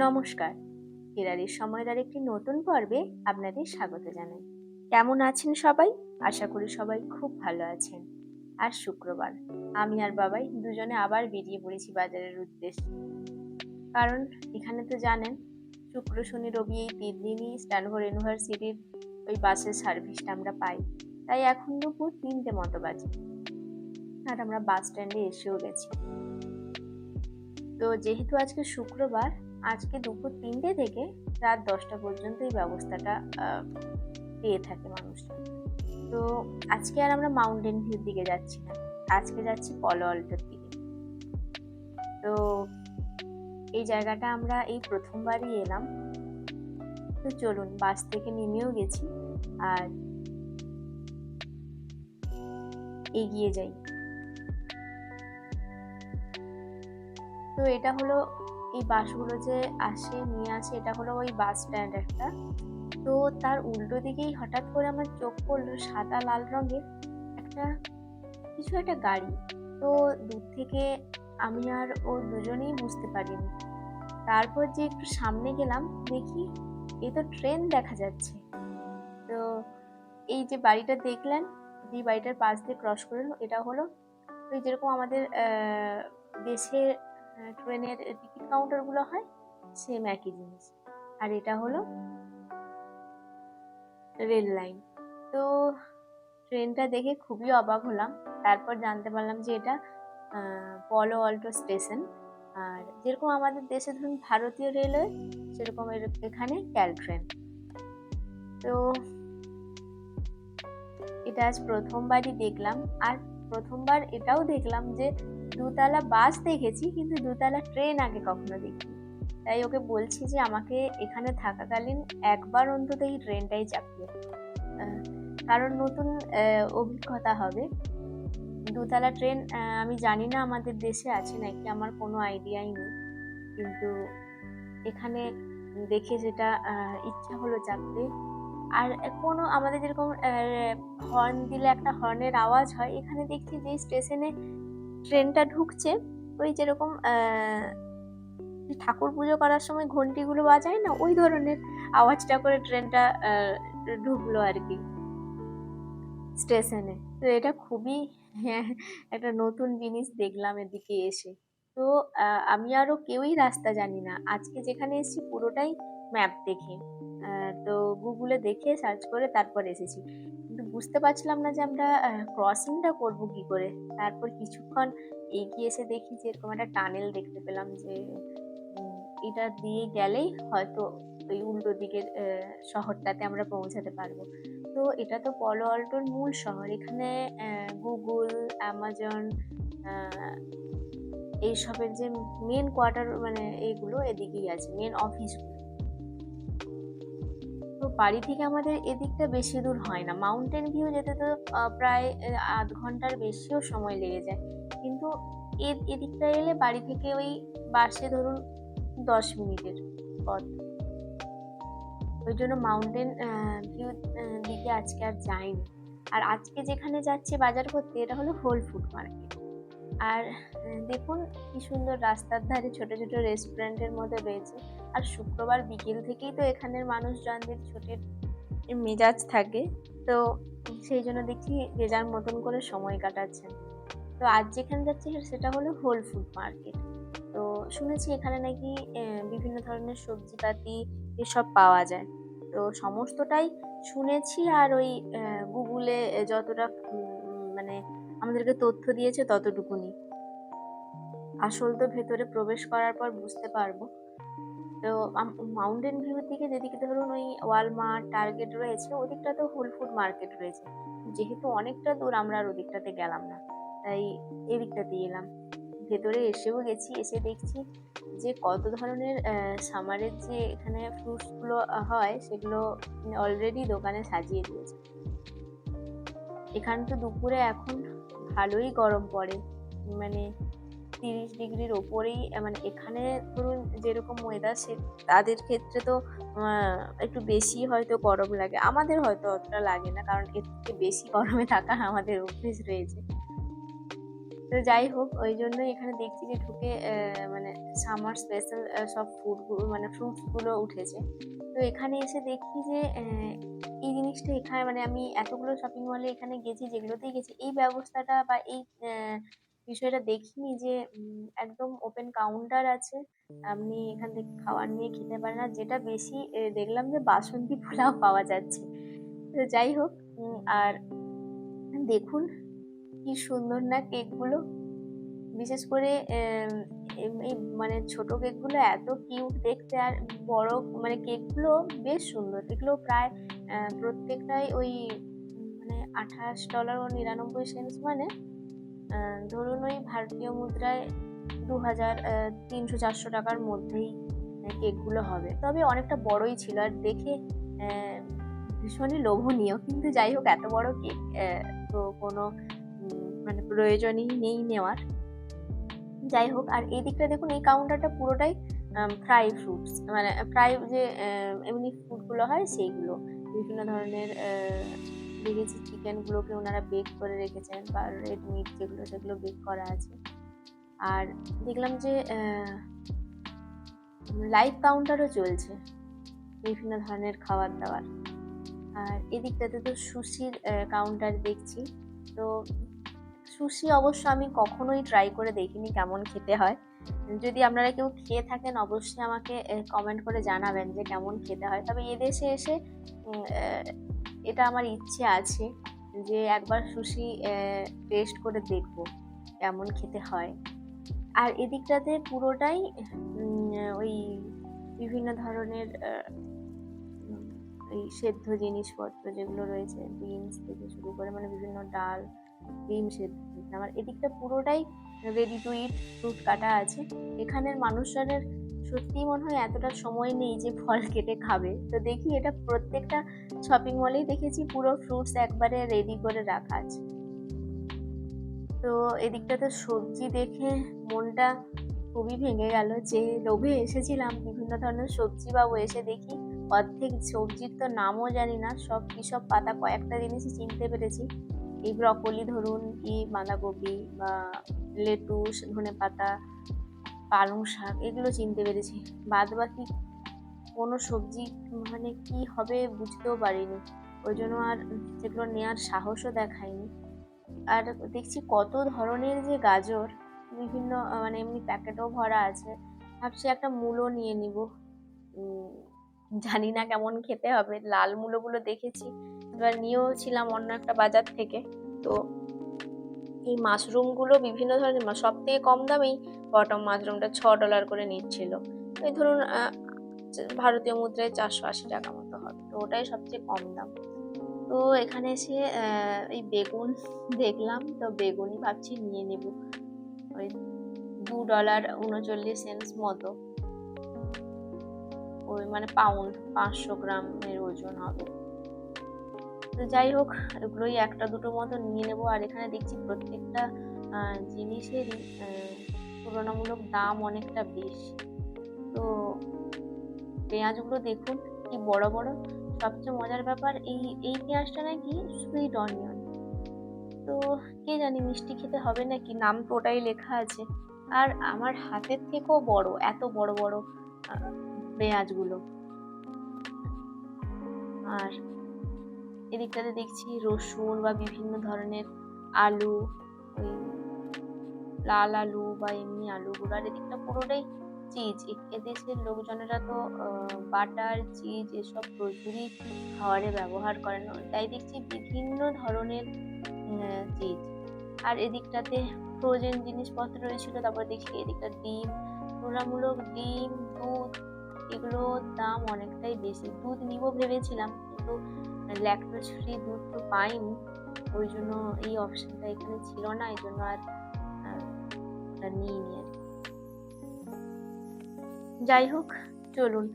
নমস্কার। ফেরারির সময়ের একটি নতুন পর্বে আপনাদের স্বাগত জানাই। কেমন আছেন সবাই? আশা করি সবাই খুব ভালো আছেন। আজ শুক্রবার, আমি আর বাবাই দুজনে আবার বেরিয়ে পড়েছি বাজারের উদ্দেশ্যে। কারণ এখানে তো জানেন, শুক্র শনি রবি এই 3 দিনই স্ট্যানফোর্ড ইউনিভার্সিটির ওই বাসের সার্ভিসটা আমরা পাই। তাই এখন দুপুর 3টে মতো বাজে, আর আমরা বাস স্ট্যান্ডে এসেও গেছি। তো যেহেতু আজকে শুক্রবার, আজকে দুপুর 3টে থেকে রাত 10টা পর্যন্ত এই ব্যবস্থাটা পেয়ে থাকে মানুষজন। তো আজকে আর আমরা মাউন্টেন ভিউর দিকে যাচ্ছি না, আজকে যাচ্ছি পলো অল্টোর দিকে। তো এই জায়গাটা আমরা এই প্রথমবারই এলাম। তো চলুন, বাস থেকে নেমেও গেছি আর এগিয়ে যাই। তো এটা হলো এই বাসগুলো যে নিয়ে আসে, এটা হলো ওই বাস স্ট্যান্ড একটা। তো তার উল্টো দিকেই হঠাৎ করে আমার চোখ পড়লো সাদা লাল রঙের কিছু একটা গাড়ি। তো দূর থেকে আমি আর ও দুজনেই বুঝতে পারিনি। তারপর যে একটু সামনে গেলাম, দেখি এ তো ট্রেন দেখা যাচ্ছে। তো এই যে বাড়িটা দেখলেন, যে বাড়িটার পাশ দিয়ে ক্রস করে, এটা হলো ওই যেরকম আমাদের দেশে ট্রেনের টিকিট কাউন্টারগুলো হয়, সেম একই জিনিস। আর এটা হলো রেল লাইন। তো ট্রেনটা দেখে খুবই অবাক হলাম। তারপর জানতে পারলাম যে এটা পলো অল্টো স্টেশন। আর যেরকম আমাদের দেশে ধরুন ভারতীয় রেলওয়ে, সেরকম এখানে ক্যালট্রেন। তো এটা আজ প্রথমবারই দেখলাম। আর প্রথমবার এটাও দেখলাম যে দুতলা বাস দেখেছি, কিন্তু দুতলা ট্রেন আগে কখনো দেখিনি। তাই ওকে বলছি যে আমাকে এখানে থাকাকালীন একবার অন্তত এই ট্রেনটাই চাপিয়ে, কারণ নতুন অভিজ্ঞতা হবে। দুতলা ট্রেন আমি জানি না আমাদের দেশে আছে নাকি, আমার কোনো আইডিয়াই নেই, কিন্তু এখানে দেখে যেটা ইচ্ছা হলো চাপতে। আর কোনো আমাদের যেরকম হর্ন দিলে একটা হর্নের আওয়াজ হয়, এখানে দেখছি যে স্টেশনে ট্রেনটা ঢুকছে, ওই যেরকম ঠাকুর পুজো করার সময় ঘন্টিগুলো বাজায় না, ওই ধরনের আওয়াজটা করে ট্রেনটা ঢুকলো আর কি স্টেশনে। তো এটা খুবই একটা নতুন জিনিস দেখলাম এদিকে এসে। তো আমি আরো কেউই রাস্তা জানি না, আজকে যেখানে এসেছি পুরোটাই ম্যাপ দেখে, তো গুগলে দেখে সার্চ করে তারপর এসেছি। কিন্তু বুঝতে পারছিলাম না যে আমরা ক্রসিংটা করব কি করে। তারপর কিছুক্ষণ এগিয়ে এসে দেখি যে এরকম একটা টানেল দেখতে পেলাম, যে এটা দিয়ে গেলেই হয়তো ওই উল্টো দিকের শহরটাতে আমরা পৌঁছাতে পারবো। তো এটা তো পলো অল্টোর মূল শহর। এখানে গুগল, অ্যামাজন, এইসবের যে মেন কোয়ার্টার, মানে এইগুলো এদিকেই আছে, মেন অফিসগুলো। তো বাড়ি থেকে আমাদের এদিকটা বেশি দূর হয় না, মাউন্টেন ভিউ যেতে তো প্রায় আধ ঘন্টার বেশিও সময় লেগে যায়। কিন্তু এদিকটা এলে বাড়ি থেকে ওই বাসে ধরুন 10 মিনিটের পথ। ওই জন্য মাউন্টেন ভিউ দিকে আজকে আর যাইনি। আর আজকে যেখানে যাচ্ছি বাজার করতে, এটা হলো হোল ফুড মার্কেট। আর দেখুন কি সুন্দর রাস্তার ধারে ছোট ছোট রেস্টুরেন্টের মধ্যে রয়েছে। আর শুক্রবার বিকেল থেকেই তো এখানের মানুষজনদের ছুটির মেজাজ থাকে। তো সেই জন্য দেখছি যে যার মতন করে সময় কাটাচ্ছেন। তো আজ যেখানে যাচ্ছি সেটা হলো হোল ফুড মার্কেট। তো শুনেছি এখানে নাকি বিভিন্ন ধরনের সবজিপাতি এসব পাওয়া যায়। তো সমস্তটাই শুনেছি, আর ওই গুগলে যতটা মানে আমাদেরকে তথ্য দিয়েছে ততটুকুনি। আসল তো ভেতরে প্রবেশ করার পর বুঝতে পারবো। তো মাউন্টেন ভিউর দিকে যেদিকে ধরুন ওই ওয়ালমার্ট, টার্গেট রয়েছে, ওদিকটা তো হোল ফুড মার্কেট রয়েছে। যেহেতু অনেকটা দূর, আমরা আর ওদিকটাতে গেলাম না, তাই এদিকটাতে এলাম। ভেতরে এসেও গেছি, এসে দেখছি যে কত ধরনের সামারের যে এখানে ফ্রুটসগুলো হয়, সেগুলো অলরেডি দোকানে সাজিয়ে দিয়েছে। এখানে তো দুপুরে এখন ভালোই গরম পড়ে, মানে 30 ডিগ্রির ওপরেই। মানে এখানে ধরুন যেরকম ওয়েদার, সে তাদের ক্ষেত্রে তো একটু বেশি হয়তো গরম লাগে, আমাদের হয়তো অতটা লাগে না, কারণ এর থেকে বেশি গরমে থাকা আমাদের অভ্যেস রয়েছে। তো যাই হোক, ওই জন্যই এখানে দেখছি যে ঢুকে মানে সামার স্পেশাল সব মানে ফ্রুটস গুলো উঠেছে। তো এখানে এসে দেখি যে এই জিনিসটা এখানে মানে আমি এতগুলো শপিং মলে এখানে গেছি, যেগুলোতেই গেছি এই ব্যবস্থাটা বা এই বিষয়টা দেখিনি যে একদম ওপেন কাউন্টার আছে। আপনি এখান থেকে খাবার নিয়ে খেতে পারেন। আর যেটা বেশি দেখলাম যে বাসন্তী পোলাও পাওয়া যাচ্ছে। তো যাই হোক, আর দেখুন কি সুন্দর না কেকগুলো। বিশেষ করে এই মানে ছোট কেকগুলো এত কিউট দেখতে, আর বড় মানে কেকগুলো বেশ সুন্দর। এগুলো প্রায় প্রত্যেকটাই ওই মানে $28.99, মানে ধরুন ওই ভারতীয় মুদ্রায় 300-400 টাকার মধ্যেই কেকগুলো হবে। তবে অনেকটা বড়ই ছিল আর দেখে ভীষণই লোভনীয়। কিন্তু যাই হোক, এত বড় কেক তো কোনো মানে প্রয়োজনই নেই নেওয়ার। যাই হোক, আর এই দিকটা দেখুন, এই কাউন্টারটা পুরোটাই ফ্রাই ফ্রুটস, মানে ফ্রাই যে এমনি ফুডগুলো হয় সেইগুলো। বিভিন্ন ধরনের দেখেছি চিকেনগুলোকে ওনারা বেক করে রেখেছেন, বা রেড মিট যেগুলো সেগুলো বেক করা আছে। আর দেখলাম যে লাইভ কাউন্টারও চলছে বিভিন্ন ধরনের খাবার দাবার। আর এদিকটাতে তো সুশির কাউন্টার দেখছি। তো সুশি অবশ্য আমি কখনোই ট্রাই করে দেখিনি কেমন খেতে হয়। যদি আপনারা কেউ খেয়ে থাকেন অবশ্যই আমাকে কমেন্ট করে জানাবেন যে কেমন খেতে হয়। তবে এদেশে এসে এটা আমার ইচ্ছে আছে যে একবার সুশি টেস্ট করে দেখবো কেমন খেতে হয়। আর এদিকটাতে পুরোটাই ওই বিভিন্ন ধরনের এই সেদ্ধ জিনিসপত্র যেগুলো রয়েছে, বিনস থেকে শুরু করে মানে বিভিন্ন ডাল, ডিম সেদ্ধ। আমার এদিকটা পুরোটাই রেডি টু ইট ফ্রুট কাটা আছে। এখানের মানুষজনের সত্যিই মনে হয় এতটা সময় নেই যে ফল কেটে খাবে। তো দেখি এটা প্রত্যেকটা শপিং মলেই দেখেছি পুরো ফ্রুটস একবারে রেডি করে রাখা আছে। তো এদিকটাতে সবজি দেখে মনটা খুবই ভেঙে গেল, যে লোভে এসেছিলাম বিভিন্ন ধরনের সবজি পাবো, এসে দেখি অর্ধেক সবজির তো নামও জানি না। সব কি সব পাতা, কয়েকটা জিনিসই চিনতে পেরেছি। এই ব্রকলি ধরুন, কি বাঁধাকপি বা লেটুস, ধনেপাতা, পালং শাক, এগুলো চিনতে পেরেছি। বাদ বাকি কোনো সবজি মানে কি হবে বুঝতেও পারিনি। ওই জন্য আর সেগুলো নেওয়ার সাহসও দেখায়নি। আর দেখছি কত ধরনের যে গাজর, বিভিন্ন মানে এমনি প্যাকেটও ভরা আছে। ভাবছি একটা মূলো নিয়ে নিব। জানি না কেমন খেতে হবে। লাল মূলোগুলো দেখেছি, এবার নিয়েও ছিলাম অন্য একটা বাজার থেকে। তো এই মাশরুমগুলো বিভিন্ন ধরনের, সব থেকে কম দামেই বটম মাশরুমটা $6 করে নিচ্ছিল। এই ধরুন ভারতীয় মুদ্রায় 480 টাকা মতো হবে। তো ওটাই সবচেয়ে কম দাম। তো এখানে এসে এই বেগুন দেখলাম, তো বেগুনই ভাবছি নিয়ে নেব। ওই $2.39 মতো, ওই মানে পাউন্ড, 500 গ্রামের ওজন হবে। তো যাই হোক, এগুলোই একটা দুটো মতো নিয়ে নেবো। আর এখানে দেখছি প্রত্যেকটা জিনিসেরই তুলনামূলক দাম অনেকটা বেশি। তো পেঁয়াজগুলো দেখুন কি বড় বড়। সবচেয়ে মজার ব্যাপার, এই পেঁয়াজটা নাকি সুইট অনিয়ন। তো কে জানি মিষ্টি খেতে হবে নাকি, নাম তো ওটাই লেখা আছে। আর আমার হাতের থেকেও বড়, এত বড় বড় পেঁয়াজগুলো। আর এদিকটাতে দেখছি রসুন বা বিভিন্ন ধরনের আলু, ওই লাল আলু বা এমনি আলুগুলো। আর এদিকটা পুরোটাই চিজ। এদেশের লোকজনেরা তো বাটার, চিজ এসব প্রচুরই খাবারে ব্যবহার করেন, তাই দেখছি বিভিন্ন ধরনের চিজ। আর এদিকটাতে ফ্রোজেন জিনিসপত্র রয়েছিল। তারপর দেখছি এদিকটা ডিম, তুলনামূলক ডিম, দুধ, এগুলোর দাম অনেকটাই বেশি। দুধ নিব ভেবেছিলাম, কিন্তু ল্যাকটোজ ফ্রি দুধ তো পাইনি। ওই জন্য এই অপশনটা এখানে ছিল না, এই জন্য আর ওটা নিইনি আর। যাই হোক, চলুন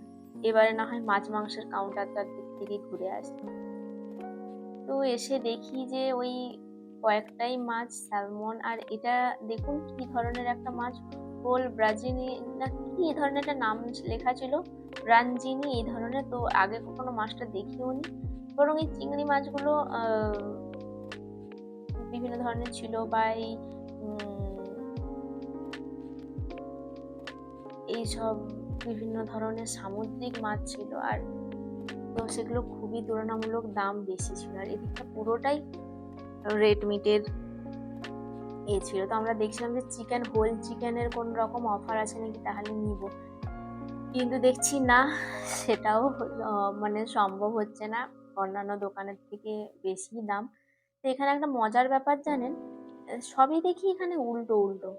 এবারে না হয় মাছ মাংসের কাউন্টারটার দিক থেকে ঘুরে আসি। তো এসে দেখি যে ওই কয়েকটাই মাছ, স্যালমন। আর এটা দেখুন কি ধরনের একটা মাছ, হোল ব্রাজিনি না কি ধরনের একটা নাম লেখা ছিল, ব্রাঞ্জিনি এই ধরনের। তো আগে কখনো মাছটা দেখিও নি, বরং এই চিংড়ি মাছগুলো বিভিন্ন ধরনের ছিল, বা এই এইসব বিভিন্ন ধরনের সামুদ্রিক মাছ ছিল। আর তো সেগুলো খুবই তুলনামূলক দাম বেশি ছিল। আর এদিকটা পুরোটাই রেড মিটের ছিল। তো আমরা দেখছিলাম যে হোল চিকেনের কোন রকম অফার আছে নাকি, তাহলে নিব। কিন্তু দেখছি না, সেটাও মানে সম্ভব হচ্ছে না, অন্যান্য দোকানের থেকে বেশি দাম। তো এখানে একটা মজার ব্যাপার জানেন, সবই দেখি এখানে উল্টো উল্টো।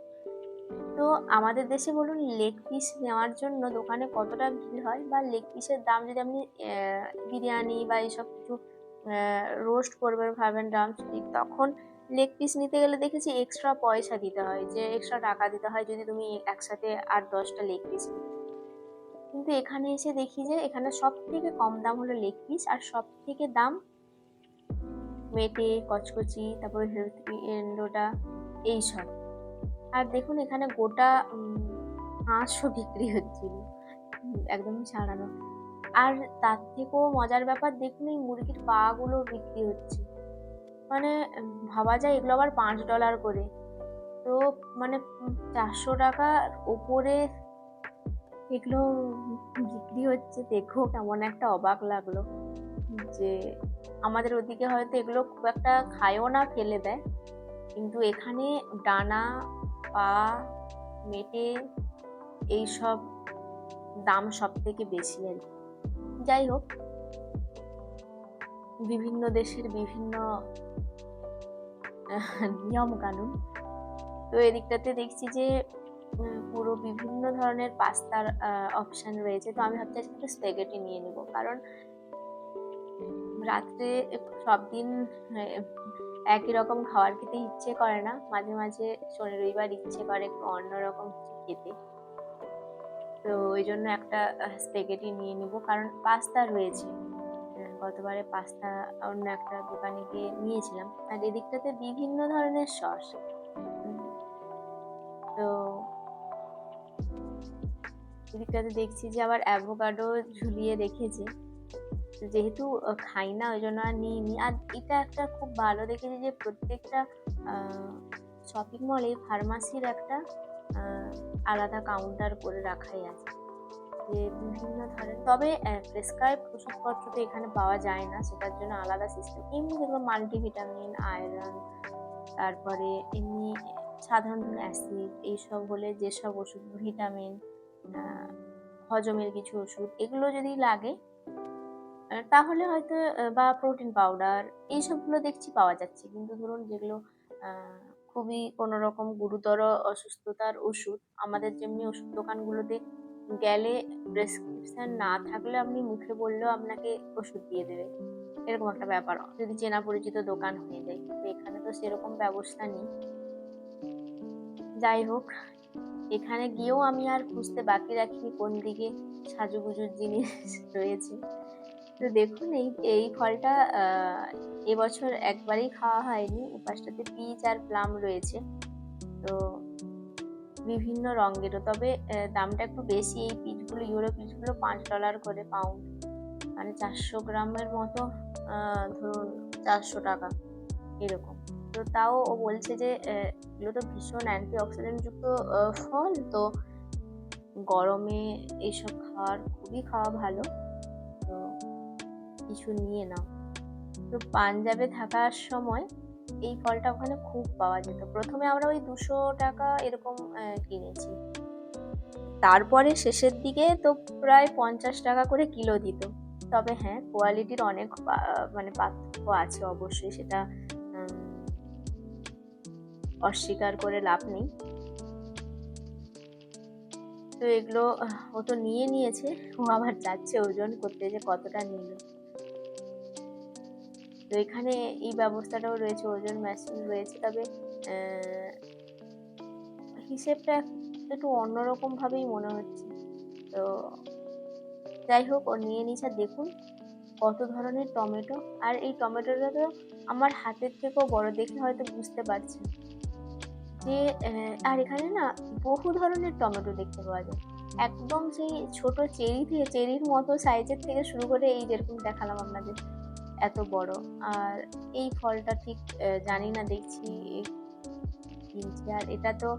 তো আমাদের দেশে বলুন লেগ পিস নেওয়ার জন্য দোকানে কতটা ভিড় হয়, বা লেগ পিসের দাম যদি আপনি বিরিয়ানি বা এইসব কিছু রোস্ট করবেন ভাবেন ড্রামস্টিক, তখন লেগ পিস নিতে গেলে দেখেছি এক্সট্রা পয়সা দিতে হয়, যে এক্সট্রা টাকা দিতে হয় যদি তুমি একসাথে 8-10টা লেগ পিস নিও। কিন্তু এখানে এসে দেখি যে এখানে সব থেকে কম দাম হলো লেগ পিস, আর সব থেকে দাম মেটে, কচকচি, তারপরে হেলথি এন্ডোটা, এইসব। আর দেখুন এখানে গোটা হাঁসও বিক্রি হচ্ছিল, একদমই ছাড়ানো। আর তার থেকেও মজার ব্যাপার দেখুন, এই মুরগির পা গুলো বিক্রি হচ্ছে। মানে ভাবা যায় এগুলো আবার $5 করে। তো মানে 400 টাকার ওপরে এগুলো বিক্রি হচ্ছে। দেখেও কেমন একটা অবাক লাগলো, যে আমাদের ওদিকে হয়তো এগুলো খুব একটা খায়ও না, ফেলে দেয়, কিন্তু এখানে ডানা, পা, মেটে এইসব দাম সব থেকে বেশি আর কি। যাই হোক, বিভিন্ন দেশের বিভিন্ন নিয়ম কানুন। তো এদিকটাতে দেখছি যে পুরো বিভিন্ন ধরনের পাস্তার অপশন রয়েছে। তো আমি ভাবছি একটু স্প্যাগেটি নিয়ে নিব, কারণ রাত্রে সব দিন একই রকম খাবার খেতে ইচ্ছে করে না, মাঝে মাঝে শনি রবিবার ইচ্ছে করে একটু অন্যরকম কিছু খেতে। তো ওই জন্য একটা স্প্যাগেটি নিয়ে নিব, কারণ পাস্তা রয়েছে। গতবারে পাস্তা অন্য একটা দোকানে গিয়ে নিয়েছিলাম। আর এদিকটাতে বিভিন্ন ধরনের সস। তো এদিকটাতে দেখছি যে আবার অ্যাভোকাডো ঝুলিয়ে রেখেছে। যেহেতু খাই না ওই জন্য আর নিইনি। আর এটা একটা খুব ভালো দেখেছি যে প্রত্যেকটা শপিং মলে ফার্মাসির একটা আলাদা কাউন্টার করে রাখাই আছে, যে বিভিন্ন ধরনের। তবে প্রেসক্রাইব ওষুধপত্র তো এখানে পাওয়া যায় না, সেটার জন্য আলাদা সিস্টেম। এমনি যেগুলো মাল্টিভিটামিন, আয়রন, তারপরে এমনি সাধারণ অ্যাসিড, এইসব হলে যেসব ওষুধ, ভিটামিন, হজমের কিছু ওষুধ, এগুলো যদি লাগে তাহলে হয়তো, বা প্রোটিন পাউডার, এইসবগুলো দেখছি পাওয়া যাচ্ছে। কিন্তু ধরুন যেগুলো খুবই কোনো রকম গুরুতর অসুস্থতার ওষুধ, আমাদের যেমনি ওষুধ দোকানগুলোতে গেলে প্রেসক্রিপশন না থাকলে আপনি মুখে বললেও আপনাকে ওষুধ দিয়ে দেবে, এরকম একটা ব্যাপার, যদি চেনা পরিচিত দোকান হয়ে যায়। কিন্তু এখানে তো সেরকম ব্যবস্থা নেই। যাই হোক, এখানে গিয়েও আমি আর খুঁজতে বাকি রাখিনি কোন দিকে সাজুগুজুর জিনিস রয়েছে। তো দেখুন এই ফলটা এবছর একবারই খাওয়া হয়নি। এপাশটাতে পিচ আর প্লাম রয়েছে, তো বিভিন্ন রঙেরও। তবে দামটা একটু বেশি। এই পিচগুলো, ইউরো পিচগুলো $5 করে পাউন্ড, মানে 400 গ্রামের মতো, ধরুন 400 টাকা এরকম। তো তাও ও বলছে যে এগুলো তো ভীষণ অ্যান্টি অক্সিডেন্ট যুক্ত ফল, তো গরমে এইসব খুবই খাওয়া ভালো, তো কিছু নিয়ে নাও। তো পাঞ্জাবে থাকার সময় এই ফলটা ওখানে খুব পাওয়া যেত। প্রথমে আমরা ওই 200 টাকা এরকম কিনেছি, তারপরে শেষের দিকে তো প্রায় 50 টাকা করে কিলো দিত। তবে হ্যাঁ, কোয়ালিটির অনেক মানে পার্থক্য আছে অবশ্যই, সেটা অস্বীকার করে লাভ নেই। তো এগুলো ও তো নিয়েছে, ও আবার যাচ্ছে ওজন করতে, যে কতটা নিল। তো এখানে এই ব্যবস্থাটাও রয়েছে, ওজন মেশিন রয়েছে। তবে হিসেবটা একটু অন্যরকম ভাবেই মনে হচ্ছে। তো যাই হোক, ও নিয়ে নিয়েছে। দেখুন কত ধরনের টমেটো, আর এই টমেটোটা তো আমার হাতের থেকেও বড়, দেখে হয়তো বুঝতে পারছেন যে আর এখানে না বহু ধরনের টমেটো দেখতে পাওয়া যায়। একদম সেই ছোট চেরির মতো সাইজের থেকে শুরু করে এই যেরকম দেখালাম আপনাদের, এত বড়। আর এই ফলটা ঠিক জানি না, দেখছি কিনছি। আর এটা তো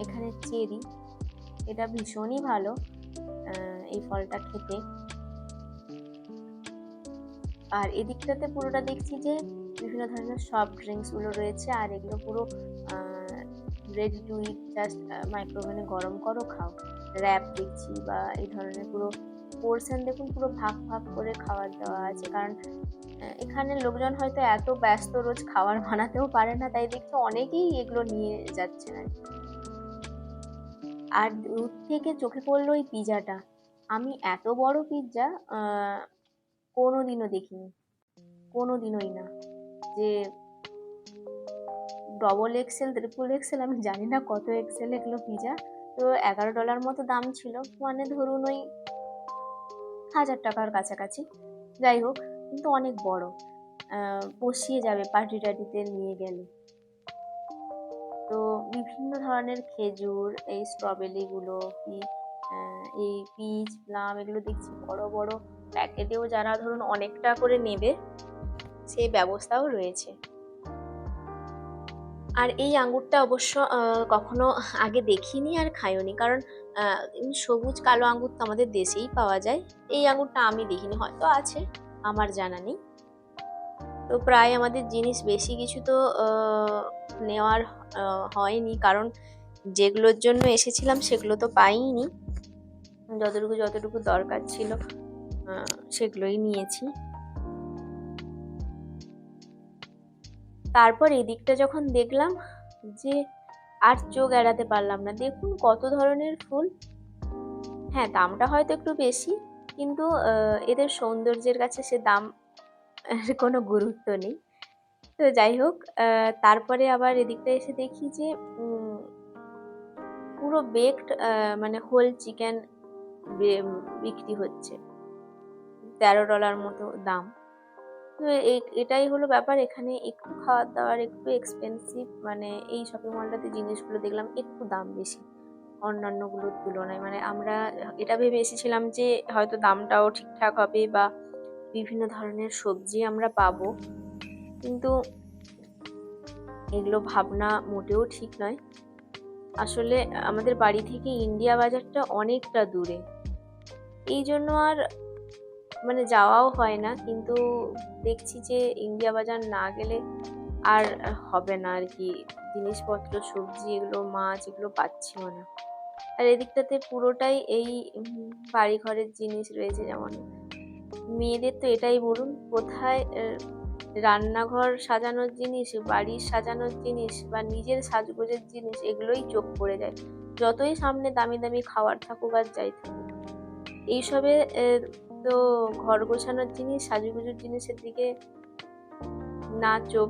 এখানে চেরি, এটা ভীষণই ভালো এই ফলটা খেতে। আর এদিকটাতে পুরোটা দেখছি যে বিভিন্ন ধরনের সফট ড্রিঙ্কস গুলো রয়েছে, আর এগুলো পুরো রেডি টু ইট, জাস্ট মাইক্রোওভেনে গরম করো খাও। র্যাপ দেখছি বা এই ধরনের পুরো পোর্শন দেখুন পুরো ভাগ ভাগ করে খাবার দেওয়া আছে, কারণ এখানে লোকজন হয়তো এত ব্যস্ত রোজ খাবার বানাতেও পারে না, তাই দেখছি অনেকেই এগুলো নিয়ে যাচ্ছে না। আর দূর থেকে চোখে পড়লো ওই পিৎজাটা, আমি এত বড় পিৎজা কোনোদিনও দেখিনি, কোনোদিনই না। যে ডবল এক্সেল, ট্রিপল এক্সেল, আমি জানি না কত এক্সেল এগুলো পিৎজা, তো $11 মতো দাম ছিল, মানে ধরুন ওই 1000 টাকার কাছাকাছি। যাই হোক, কিন্তু অনেক বড়, বসিয়ে যাবে পার্টি টার্টিতে নিয়ে গেলে। তো বিভিন্ন ধরনের খেজুর, এই স্ট্রবেরিগুলো এই পিচ প্লাম এগুলো দেখছি বড় বড় প্যাকেটেও, যারা ধরুন অনেকটা করে নেবে সেই ব্যবস্থাও রয়েছে। আর এই আঙ্গুরটা অবশ্য কখনো আগে দেখিনি আর খাইওনি, কারণ সবুজ কালো আঙ্গুর তো আমাদের দেশেই পাওয়া যায়, এই আঙ্গুরটা আমি দেখিনি, হয়তো আছে, আমার জানা নেই। তো প্রায় আমাদের জিনিস বেশি কিছু তো নেওয়ার হয়নি, কারণ যেগুলোর জন্য এসেছিলাম সেগুলো তো পাইনি, যতটুকু যতটুকু দরকার ছিল সেগুলোই নিয়েছি। তারপর এদিকটা যখন দেখলাম যে আর চোখ এড়াতে পারলাম না, দেখুন কত ধরনের ফুল। হ্যাঁ, দামটা হয়তো একটু বেশি, কিন্তু এদের সৌন্দর্যের কাছে সে দাম কোনো গুরুত্ব নেই। তো যাই হোক, তারপরে আবার এদিকটা এসে দেখি যে পুরো বেকড মানে হোল চিকেন বিক্রি হচ্ছে, $13 মতো দাম। তো এটাই হলো ব্যাপার, এখানে একটু খাওয়ার দাওয়ার একটু এক্সপেন্সিভ, মানে এই শপিং মলটাতে জিনিসগুলো দেখলাম একটু দাম বেশি অন্যান্যগুলোর তুলনায়। মানে আমরা এটা ভেবে এসেছিলাম যে হয়তো দামটাও ঠিকঠাক হবে বা বিভিন্ন ধরনের সবজি আমরা পাবো, কিন্তু এগুলো ভাবনা মোটেও ঠিক নয়। আসলে আমাদের বাড়ি থেকে ইন্ডিয়া বাজারটা অনেকটা দূরে, এই জন্য আর মানে যাওয়াও হয় না, কিন্তু দেখছি যে ইন্ডিয়া বাজার না গেলে আর হবে না আর কি, জিনিসপত্র সবজি এগুলো মাছ এগুলো পাচ্ছিও না। আর এদিকটাতে পুরোটাই এই বাড়ি ঘরের জিনিস রয়েছে, যেমন মেয়েদের তো এটাই বলুন, কোথায় রান্নাঘর সাজানোর জিনিস, বাড়ির সাজানোর জিনিস বা নিজের সাজগোজের জিনিস, এগুলোই চোখ পড়ে যায়। যতই সামনে দামি দামি খাবার থাকুক আর যাই থাকুক, এইসবে তো ঘর গোছানোর জিনিস সাজুগুজুর জিনিসের দিকে না চোখ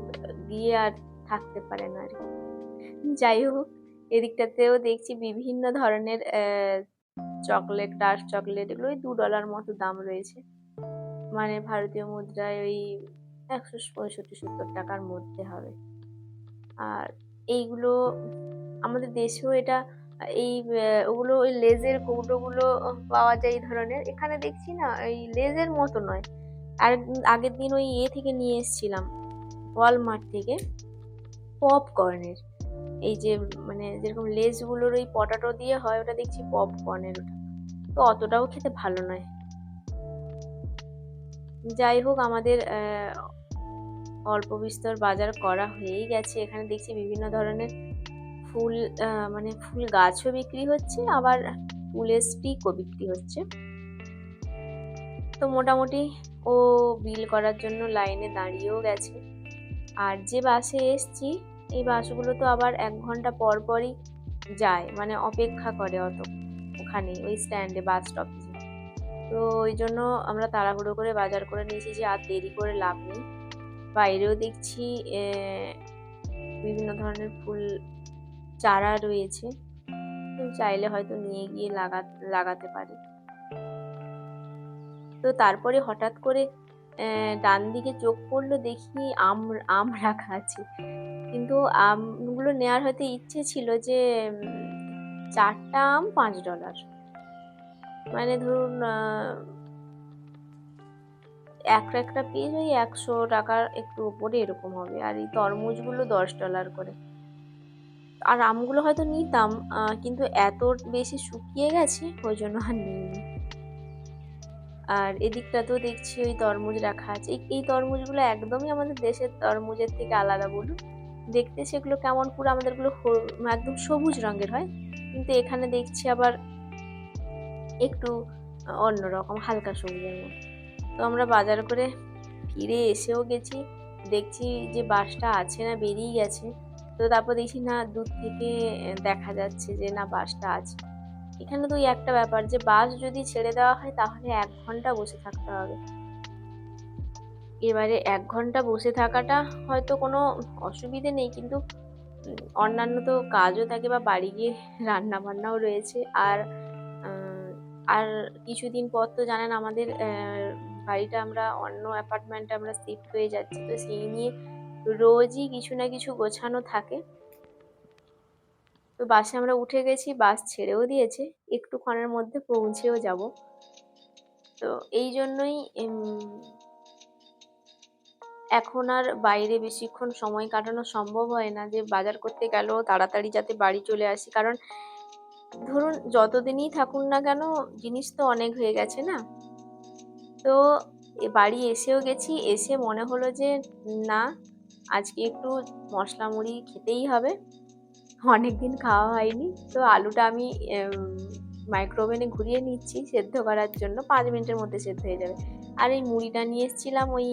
দিয়ে আর থাকতে পারে না আর কি। যাই হোক, এদিকটাতেও দেখছি বিভিন্ন ধরনের চকলেট, ডার্ক চকলেট, এগুলো ওই $2 মতো দাম রয়েছে, মানে ভারতীয় মুদ্রায় ওই 165-70 টাকার মধ্যে হবে। আর এইগুলো আমাদের দেশেও এটা এই ওগুলো ওই লেজের কৌটোগুলো পাওয়া যায় এই ধরনের, এখানে দেখছি না এই লেজের মতো নয়। আর আগের দিন ওই থেকে নিয়ে এসেছিলাম ওয়ালমার্ট থেকে পপকর্নের, এই যে মানে যেরকম লেজগুলোর ওই পটাটো দিয়ে হয়, ওটা দেখছি পপকর্নের, ওটা তো অতটাও খেতে ভালো নয়। যাই হোক, আমাদের অল্প বিস্তর বাজার করা হয়েই গেছে। এখানে দেখছি বিভিন্ন ধরনের ফুল, মানে ফুল গাছও বিক্রি হচ্ছে, আবার ফুলের স্টিকও বিক্রি হচ্ছে। তো মোটামুটি ও বিল করার জন্য লাইনে দাঁড়িয়েও গেছে। আর যে বাসে এসছি, এই বাসগুলো তো আবার 1 ঘন্টা পর পরই যায়, মানে অপেক্ষা করে ওখানে ওই স্ট্যান্ডে, বাস স্টপেজে। তো ওই জন্য আমরা তাড়াহুড়ো করে বাজার করে নিয়েছি যে আর দেরি করে লাভ নেই। বাইরেও দেখছি বিভিন্ন ধরনের ফুল চারা রয়েছে, চাইলে হয়তো নিয়ে গিয়ে লাগাতে পারে। তো তারপরে হঠাৎ করে ডান দিকে চোখ পড়লো, দেখি আম রাখা আছে, কিন্তু আমগুলো নেওয়ার হয়তো ইচ্ছে ছিল যে 4টা আম $5, মানে ধরুন একটা পিস ওই 100 টাকার একটু উপরে এরকম হবে। আর এই তরমুজগুলো $10 করে। আর আমগুলো হয়তো নিতাম, কিন্তু এত বেশি শুকিয়ে গেছে ওই জন্য আর নিইনি। আর এদিকটা তো দেখছি ওই তরমুজ রাখা আছে। এই তরমুজগুলো একদমই আমাদের দেশের তরমুজের থেকে আলাদা বলুন। দেখতে সেগুলো কেমন পুরো আমাদেরগুলো একদম সবুজ রঙের হয়, কিন্তু এখানে দেখছি আবার একটু অন্যরকম হালকা সবুজের মতো। তো আমরা বাজার করে ফিরে এসেও গেছি, দেখছি যে বাসটা আছে না বেরিয়ে গেছে। তো তারপর দেখছি না দূর থেকে দেখা যাচ্ছে যে না বাসটা আছে। এখানে তো ওই একটা ব্যাপার যে বাস যদি ছেড়ে দেওয়া হয় তাহলে 1 ঘন্টা বসে থাকতে হবে। এবারে 1 ঘন্টা বসে থাকাটা হয়তো কোনো অসুবিধে নেই, কিন্তু অন্যান্য তো কাজও থাকে বা বাড়ি গিয়ে রান্না বান্নাও রয়েছে। আর আর কিছুদিন পর তো জানেন আমাদের বাড়িটা আমরা অন্য অ্যাপার্টমেন্টে আমরা শিফট হয়ে যাচ্ছি, তো সেই নিয়ে রোজই কিছু না কিছু গোছানো থাকে। তো বাসে আমরা উঠে গেছি, বাস ছেড়েও দিয়েছে, একটুক্ষণের মধ্যে পৌঁছেও যাব। তো এই জন্যই এখন আর বাইরে বেশিক্ষণ সময় কাটানো সম্ভব হয় না, যে বাজার করতে গেলেও তাড়াতাড়ি যাতে বাড়ি চলে আসি। কারণ ধরুন যতদিনই থাকুন না কেন জিনিস তো অনেক হয়ে গেছে না। তো বাড়ি এসেও গেছি, এসে মনে হলো যে না আজকে একটু মশলা মুড়ি খেতেই হবে, অনেকদিন খাওয়া হয়নি। তো আলুটা আমি মাইক্রোওভেনে ঘুরিয়ে নিচ্ছি সেদ্ধ করার জন্য, 5 মিনিটের মধ্যে সেদ্ধ হয়ে যাবে। আর এই মুড়িটা নিয়ে এসেছিলাম, ওই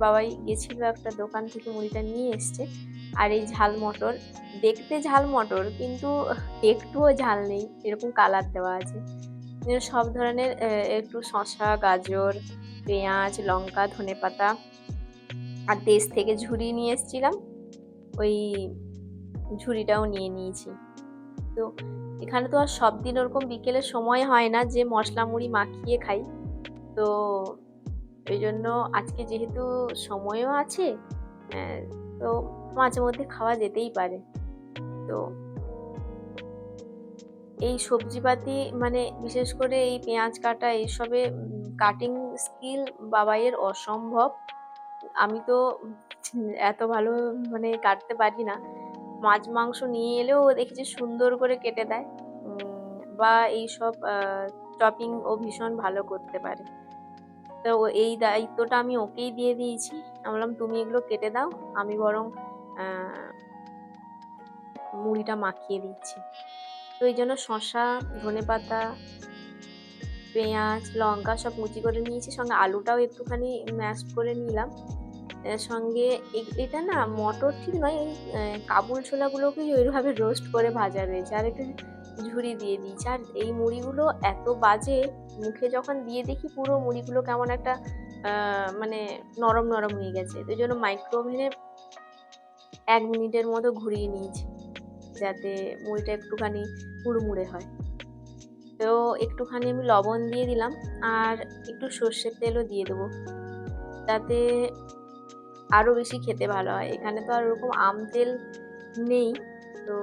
বাবাই গেছিল একটা দোকান থেকে মুড়িটা নিয়ে এসছে। আর এই ঝাল মটর, দেখতে ঝাল মটর কিন্তু একটুও ঝাল নেই, এরকম কালার দেওয়া আছে। সব ধরনের একটু শসা, গাজর, পেঁয়াজ, লঙ্কা, ধনেপাতা আর দেশ থেকে ঝুরি নিয়ে এসেছিলাম, ওই ঝুরিটাও নিয়ে নিয়েছি। তো এখানে তো আর সব দিন ওরকম বিকেলে সময় হয় না যে মশলা মুড়ি মাখিয়ে খাই। তো এই জন্য আজকে যেহেতু সময়ও আছে, তো মাঝে মধ্যে খাওয়া যেতেই পারে। তো এই সবজিপাতি মানে বিশেষ করে এই পেঁয়াজ কাটা এইসবে কাটিং স্কিল বাবাইয়ের অসম্ভব। আমি তো এত ভালো মানে কাটতে পারি না। মাছ মাংস নিয়ে এলেও দেখেছি সুন্দর করে কেটে দেয়, বা এইসব চপিং ও ভীষণ ভালো করতে পারে। তো এই দায়িত্বটা আমি ওকেই দিয়ে দিয়েছি। আমি বললাম তুমি এগুলো কেটে দাও, আমি বরং মুড়িটা মাখিয়ে দিচ্ছি। তো এই জন্য শসা, ধনেপাতা, পেঁয়াজ, লঙ্কা সব কুচি করে নিয়েছি, সঙ্গে আলুটাও একটুখানি ম্যাশ করে নিলাম। সঙ্গে এটা না মটর ঠিক নয়, এই কাবুল ছোলাগুলোকেই ওইভাবে রোস্ট করে ভাজা রয়েছে, আর একটু ঝুরি দিয়ে দিয়েছি। আর এই মুড়িগুলো এত বাজে, মুখে যখন দিয়ে দেখি পুরো মুড়িগুলো কেমন একটা মানে নরম নরম হয়ে গেছে। ওই জন্য মাইক্রোওভেনে 1 মিনিটের মতো ঘুরিয়ে নিয়েছি যাতে মুড়িটা একটুখানি মুড়মুড়ে হয়। তো একটুখানি আমি লবণ দিয়ে দিলাম, আর একটু সর্ষের তেলও দিয়ে দেবো, তাতে আরও বেশি খেতে ভালো হয়। এখানে তো আর ওরকম আম তেল নেই, তো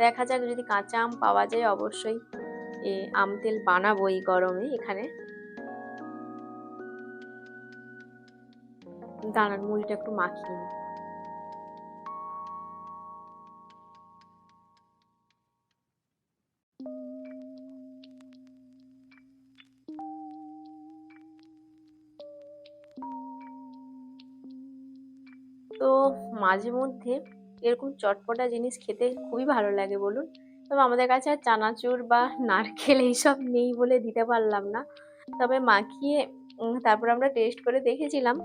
দেখা যাক যদি কাঁচা আম পাওয়া যায় অবশ্যই আম তেল বানাবো এই গরমে এখানে। দাঁড়ান মুড়িটা একটু মাখিয়ে নিই। তো মাঝে মধ্যে এরকম চটপটা জিনিস খেতে খুবই ভালো লাগে বলুন। তবে আমাদের কাছে আর চানাচুর বা নারকেল এইসব নেই বলে দিতে পারলাম না। তবে মাখিয়ে তারপর আমরা টেস্ট করে দেখেছিলাম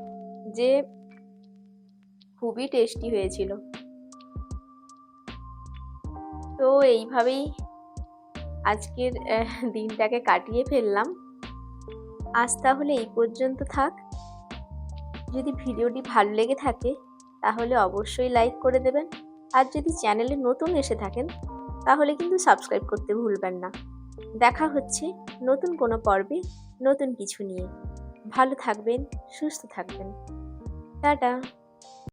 যে খুবই টেস্টি হয়েছিল। তো এইভাবেই আজকের দিনটাকে কাটিয়ে ফেললাম। আজ তাহলে এই পর্যন্ত থাক। যদি ভিডিওটি ভালো লেগে থাকে তাহলে অবশ্যই লাইক করে দেবেন, আর যদি চ্যানেলে নতুন এসে থাকেন তাহলে কিন্তু সাবস্ক্রাইব করতে ভুলবেন না। দেখা হচ্ছে নতুন কোনো পর্বে নতুন কিছু নিয়ে। ভালো থাকবেন, সুস্থ থাকবেন। টাটা।